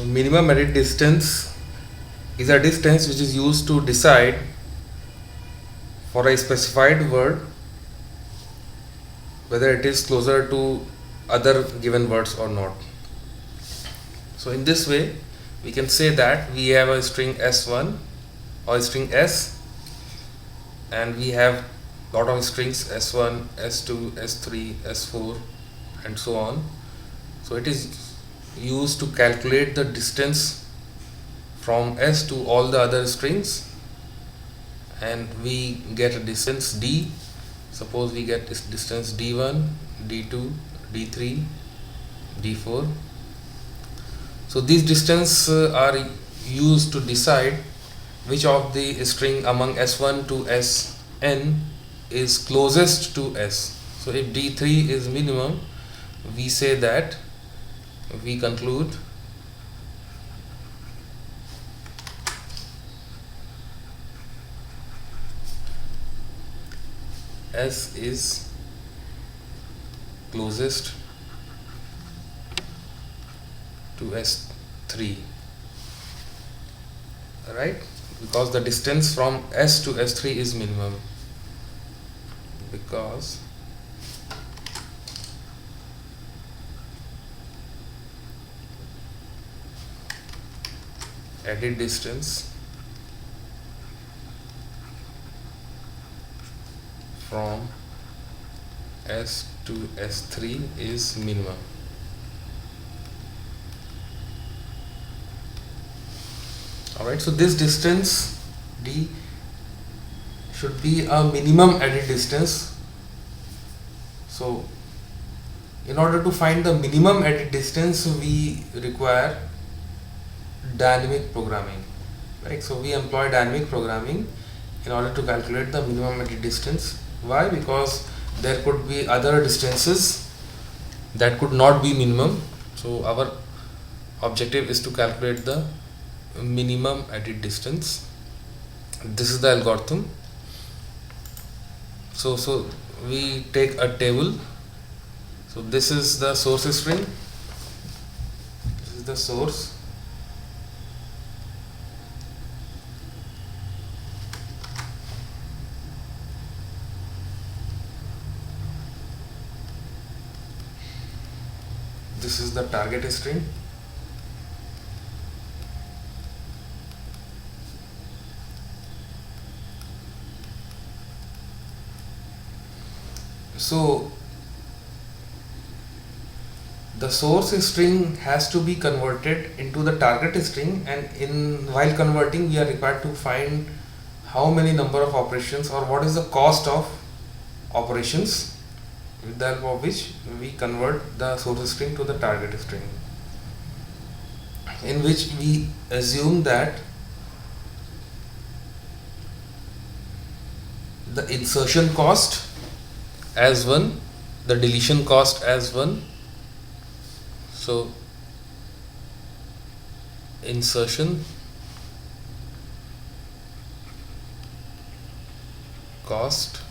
Minimum edit distance is a distance which is used to decide for a specified word whether it is closer to other given words or not. So in this way we can say that we have a string s1 or string s, and we have lot of strings s1, s2, s3, s4 and so on. So it is used to calculate the distance from s to all the other strings, and we get a distance d. Suppose we get this distance d1, d2, d3, d4. So these distance are used to decide which of the string among s1 to sn is closest to s. So if d3 is minimum, we say that we conclude s is closest to s3, right? Because the distance from s to s3 is minimum, because edit distance from s to s3 is minimum. Alright, so this distance d should be a minimum edit distance. So in order to find the minimum edit distance, we require dynamic programming, right? So we employ dynamic programming in order to calculate the minimum edit distance. Why? Because there could be other distances that could not be minimum. So our objective is to calculate the minimum edit distance. This is the algorithm. So we take a table. So this is the source string, this is the source, this is the target string, so the source string has to be converted into the target string, and while converting we are required to find how many number of operations or what is the cost of operations with the help of which we convert the source string to the target string, in which we assume that the insertion cost as 1, the deletion cost as 1. So insertion cost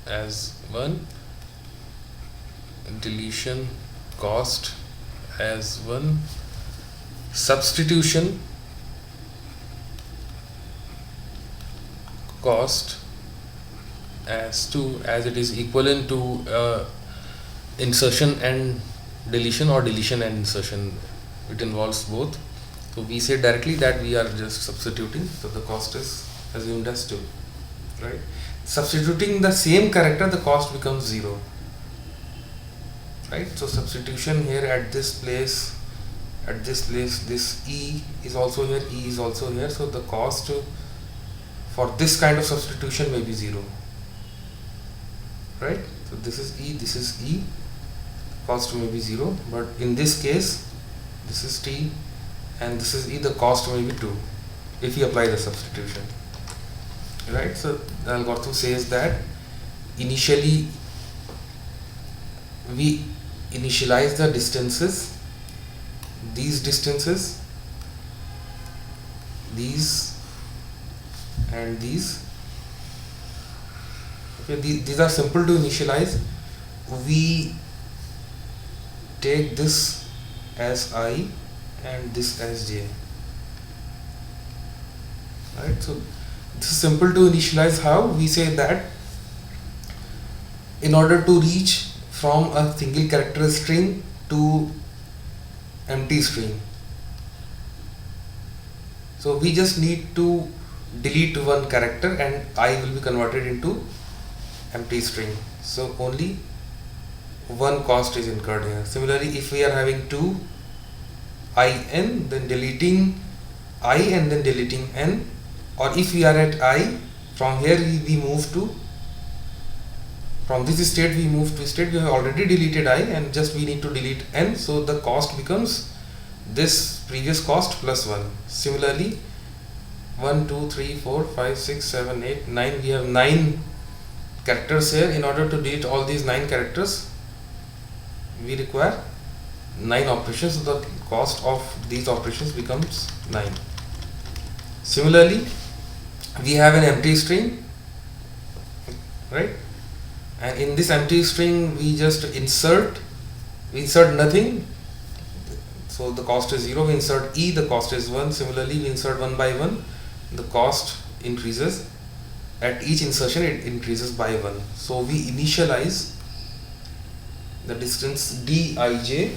as 1, deletion cost as 1, substitution cost as 2, as it is equivalent to insertion and deletion, or deletion and insertion, it involves both. So we say directly that we are just substituting, so the cost is assumed as 2, right? Substituting the same character, the cost becomes 0, right? So substitution here at this place, this E is also here, E is also here, so the cost for this kind of substitution may be 0, right? So this is E, cost may be 0, but in this case this is T and this is E, the cost may be 2 if you apply the substitution, right? So the algorithm says that initially we initialize the distances, these distances, these and these. Okay, these are simple to initialize. We take this as I and this as j. Right, so this is simple to initialize. How we say that in order to reach from a single character string to empty string, so we just need to delete one character and I will be converted into empty string. So only one cost is incurred here. Similarly, if we are having two in, then deleting I and then deleting n, or if we are at I, from here we move to, from this state we move to state we have already deleted I and just we need to delete n, so the cost becomes this previous cost plus 1. Similarly, 1 2 3 4 5 6 7 8 9, we have 9 characters here. In order to delete all these 9 characters, we require 9 operations, so the cost of these operations becomes 9. Similarly, we have an empty string, right, and in this empty string we just insert nothing, so the cost is 0. We insert e, the cost is 1. Similarly, we insert 1 by 1, the cost increases. At each insertion it increases by 1. So we initialize the distance dij.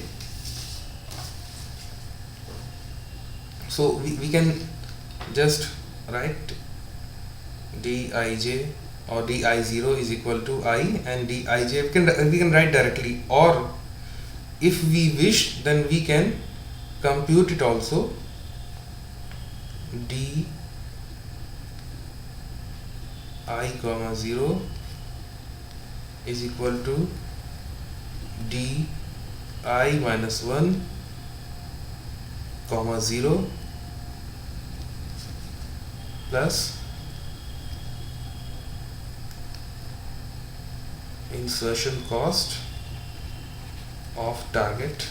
So we can just write dij or di0 is equal to I, and dij we can write directly, or if we wish then we can compute it also. Di comma 0 is equal to di minus 1 comma 0 plus insertion cost of target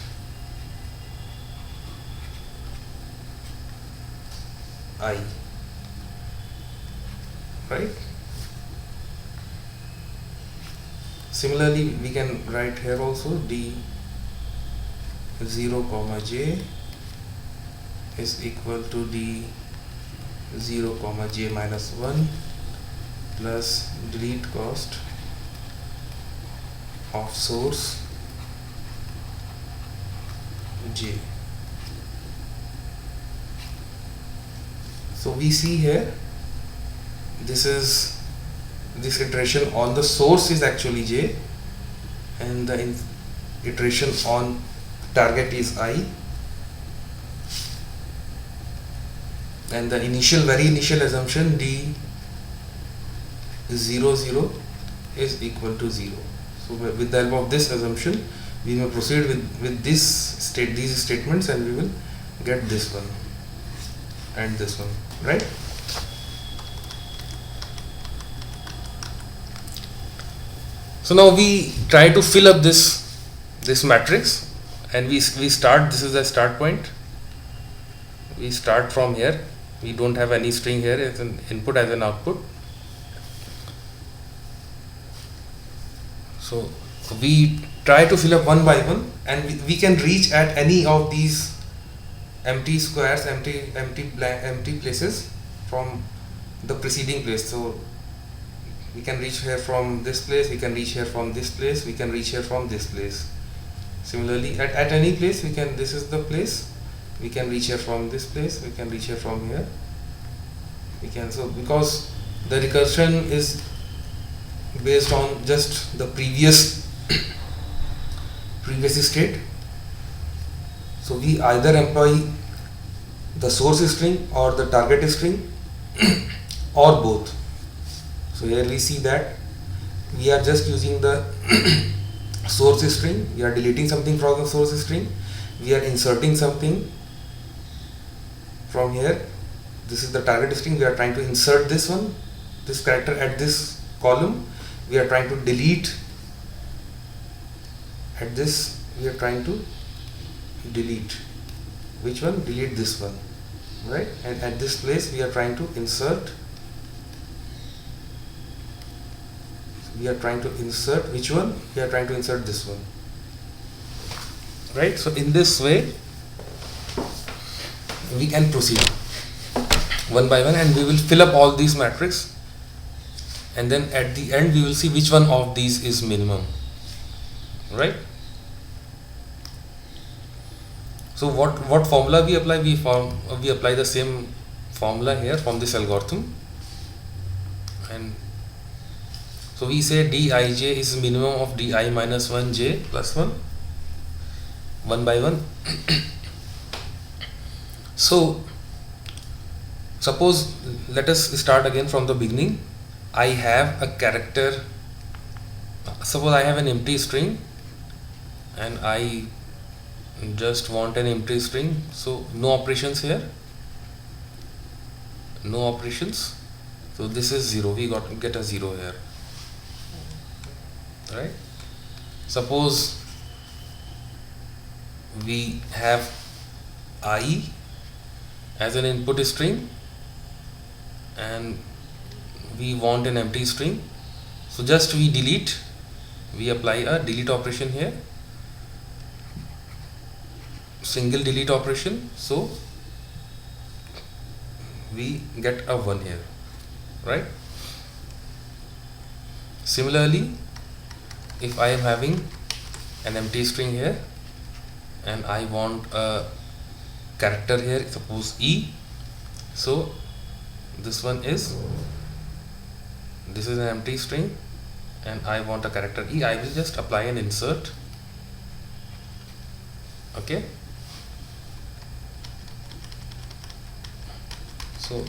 I, right? Similarly, we can write here also d 0 comma j is equal to d 0 comma j minus 1 plus delete cost of source j. So we see here, this iteration on the source is actually j, and the iteration on target is I, and the very initial assumption d 0 0 is equal to 0. So with the help of this assumption we may proceed with these statements, and we will get this one and this one, right? So now we try to fill up this matrix, and we start, this is the start point, we start from here. We don't have any string here as an input, as an output. So we try to fill up one by one, and we can reach at any of these empty squares, empty places from the preceding place. So we can reach here from this place, we can reach here from this place, we can reach here from this place. Similarly, at any place we can, this is the place, we can reach here from this place, we can reach here from here, we can. So because the recursion is based on just the previous state, so we either employ the source string or the target string or both. So here we see that we are just using the source string, we are deleting something from the source string, we are inserting something from here. This is the target string, we are trying to insert this one, this character at this column. We are trying to delete at this, we are trying to delete which one? Delete this one, right? And at this place we are trying to insert, we are trying to insert which one? We are trying to insert this one, right? So in this way we can proceed one by one, and we will fill up all these matrix, and then at the end we will see which one of these is minimum, right? So what formula we apply? We apply the same formula here from this algorithm, and so we say dij is minimum of di minus 1 j plus 1, one by one. So suppose, let us start again from the beginning. I have a character, suppose I have an empty string and I just want an empty string, so no operations here, no operations, so this is 0, we get a 0 here, right? Suppose we have I as an input string and we want an empty string, so just we delete, we apply a delete operation here, single delete operation, so we get a 1 here, right? Similarly, if I am having an empty string here and I want a character here, suppose E, so this is an empty string and I want a character E, I will just apply an insert, okay? So